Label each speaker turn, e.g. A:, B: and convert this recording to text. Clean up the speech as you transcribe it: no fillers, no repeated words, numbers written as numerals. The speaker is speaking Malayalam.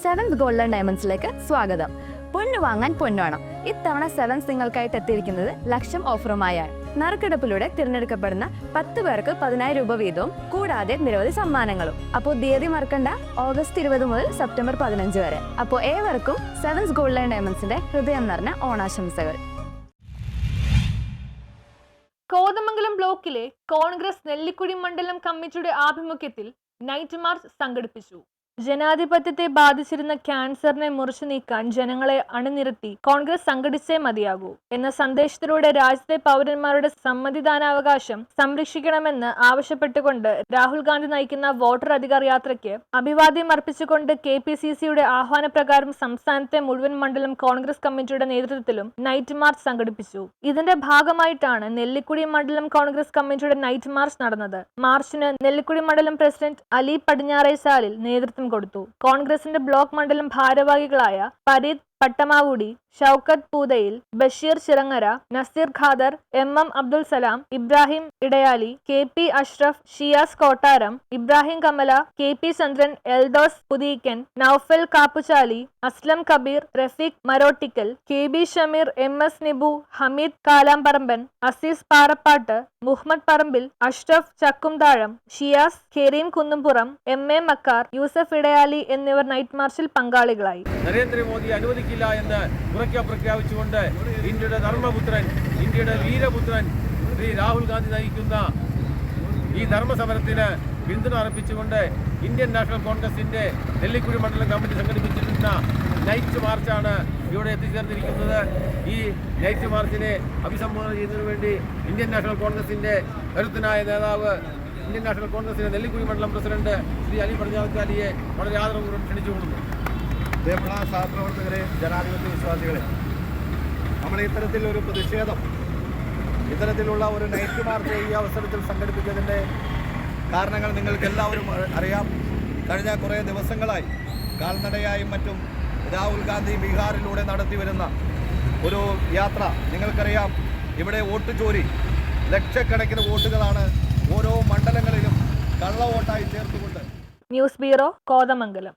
A: സെവൻസ് ഗോൾഡൻ ഡയമണ്ട്സിലേക്ക് സ്വാഗതം. പൊന്നു വാങ്ങാൻ പൊന്നുവേണം. ഇത്തവണ സെവൻസ് നിങ്ങൾക്കായിട്ട് എത്തിയിരിക്കുന്നത് ലക്ഷം ഓഫറുമായാണ്. നറുക്കെടുപ്പിലൂടെ തിരഞ്ഞെടുക്കപ്പെടുന്ന 10 പേർക്ക് 10,000 രൂപ വീതവും കൂടാതെ നിരവധി സമ്മാനങ്ങളും. അപ്പോൾ തീയതി മറക്കണ്ട, ഓഗസ്റ്റ് 20 മുതൽ സെപ്റ്റംബർ 15 വരെ. അപ്പോൾ ഏവർക്കും സെവൻസ് ഗോൾഡൻ ഡയമണ്ട്സിന്റെ ഹൃദയം നിറഞ്ഞ ഓണാശംസകൾ.
B: കോതമംഗലം ബ്ലോക്കിലെ കോൺഗ്രസ് നെല്ലിക്കുഴി മണ്ഡലം കമ്മിറ്റിയുടെ ആഭിമുഖ്യത്തിൽ നൈറ്റ് മാർച്ച് സംഘടിപ്പിച്ചു. ജനാധിപത്യത്തെ ബാധിച്ചിരുന്ന ക്യാൻസറിനെ മുറിച്ചു നീക്കാൻ ജനങ്ങളെ അണിനിരത്തി കോൺഗ്രസ് സംഘടിച്ചേ മതിയാകൂ എന്ന സന്ദേശത്തിലൂടെ രാജ്യത്തെ പൗരന്മാരുടെ സമ്മതിദാനാവകാശം സംരക്ഷിക്കണമെന്ന് ആവശ്യപ്പെട്ടുകൊണ്ട് രാഹുൽ ഗാന്ധി നയിക്കുന്ന വോട്ടർ അധികാർ യാത്രയ്ക്ക് അഭിവാദ്യം അർപ്പിച്ചുകൊണ്ട് KPCCയുടെ ആഹ്വാനപ്രകാരം സംസ്ഥാനത്തെ മുഴുവൻ മണ്ഡലം കോൺഗ്രസ് കമ്മിറ്റിയുടെ നേതൃത്വത്തിലും നൈറ്റ് മാർച്ച് സംഘടിപ്പിച്ചു. ഇതിന്റെ ഭാഗമായിട്ടാണ് നെല്ലിക്കുഴി മണ്ഡലം കോൺഗ്രസ് കമ്മിറ്റിയുടെ നൈറ്റ് മാർച്ച് നടന്നത്. മാർച്ചിന് നെല്ലിക്കുഴി മണ്ഡലം പ്രസിഡന്റ് അലി പടിഞ്ഞാറേസാലിൽ നേതൃത്വം കൊടുത്തു. കോൺഗ്രസിന്റെ ബ്ലോക്ക് മണ്ഡലം ഭാരവാഹികളായ Pareeth Pattamavudi, Shoukath Poothayil, Basheer Chirangara, Naseer Khader, MM Abdul Salam, Ibrahim Edayali, KP Ashraf, Shiyas കോട്ടാരം, Ibrahim Kamala, KP ചന്ദ്രൻ, എൽദോസ് പുതീക്കൻ, നൌഫൽ കാപ്പുചാലി, അസ്ലം കബീർ, റഫീഖ് മരോട്ടിക്കൽ, KB ഷമീർ, MS നിബു, ഹമീദ് കാലാംപറമ്പൻ, അസീസ് പാറപ്പാട്ട്, മുഹമ്മദ് പറമ്പിൽ, അഷ്റഫ് ചക്കുംതാഴം, ഷിയാസ്, കെരീം കുന്നുംപുറം, MA മക്കാർ, യൂസഫ് ഇടയാലി എന്നിവർ നൈറ്റ് മാർച്ചിൽ പങ്കാളികളായി.
C: നരേന്ദ്രമോദി അനുവദിക്കില്ല എന്ന് ഉറക്കെ പ്രഖ്യാപിച്ചുകൊണ്ട് ഇന്ത്യയുടെ ധർമ്മപുത്രൻ, ഇന്ത്യയുടെ വീരപുത്രൻ ശ്രീ രാഹുൽ ഗാന്ധി നയിക്കുന്ന ഈ ധർമ്മസമരത്തിന് പിന്തുണ അർപ്പിച്ചുകൊണ്ട് ഇന്ത്യൻ നാഷണൽ കോൺഗ്രസിന്റെ നെല്ലിക്കുഴി മണ്ഡലം കമ്മിറ്റി സംഘടിപ്പിച്ചിരുന്ന നൈറ്റ് മാർച്ചാണ് ഇവിടെ എത്തിച്ചേർന്നിരിക്കുന്നത്. ഈ നൈറ്റ് മാർച്ചിനെ അഭിസംബോധന ചെയ്യുന്നതിനു വേണ്ടി ഇന്ത്യൻ നാഷണൽ കോൺഗ്രസിന്റെ കരുത്തനായ നേതാവ്, ഇന്ത്യൻ നാഷണൽ കോൺഗ്രസിന്റെ നെല്ലിക്കുഴി മണ്ഡലം പ്രസിഡന്റ് ശ്രീ അലി പടിഞ്ഞാറേസാലിയെ വളരെ ആദരപൂർവ്വം ക്ഷണിച്ചുകൊള്ളുന്നു.
D: പ്രിയപ്പെട്ട സഹപ്രവർത്തകരെ, ജനാധിപത്യ വിശ്വാസികളെ, നമ്മൾ ഇത്തരത്തിലൊരു പ്രതിഷേധം, ഇത്തരത്തിലുള്ള ഒരു നൈറ്റ് മാർച്ച് ഈ അവസരത്തിൽ സംഘടിപ്പിച്ചതിൻ്റെ കാരണങ്ങൾ നിങ്ങൾക്ക് എല്ലാവരും അറിയാം. കഴിഞ്ഞ കുറേ ദിവസങ്ങളായി കാൽനടയായും മറ്റും രാഹുൽ ഗാന്ധി ബീഹാറിലൂടെ നടത്തിവരുന്ന ഒരു യാത്ര നിങ്ങൾക്കറിയാം. ഇവിടെ വോട്ട് ചോരി, ലക്ഷക്കണക്കിന് വോട്ടുകളാണ് ഓരോ മണ്ഡലങ്ങളിലും കള്ള വോട്ടായി ചേർത്തുകൊണ്ട്.
B: News bureau, Kothamangalam.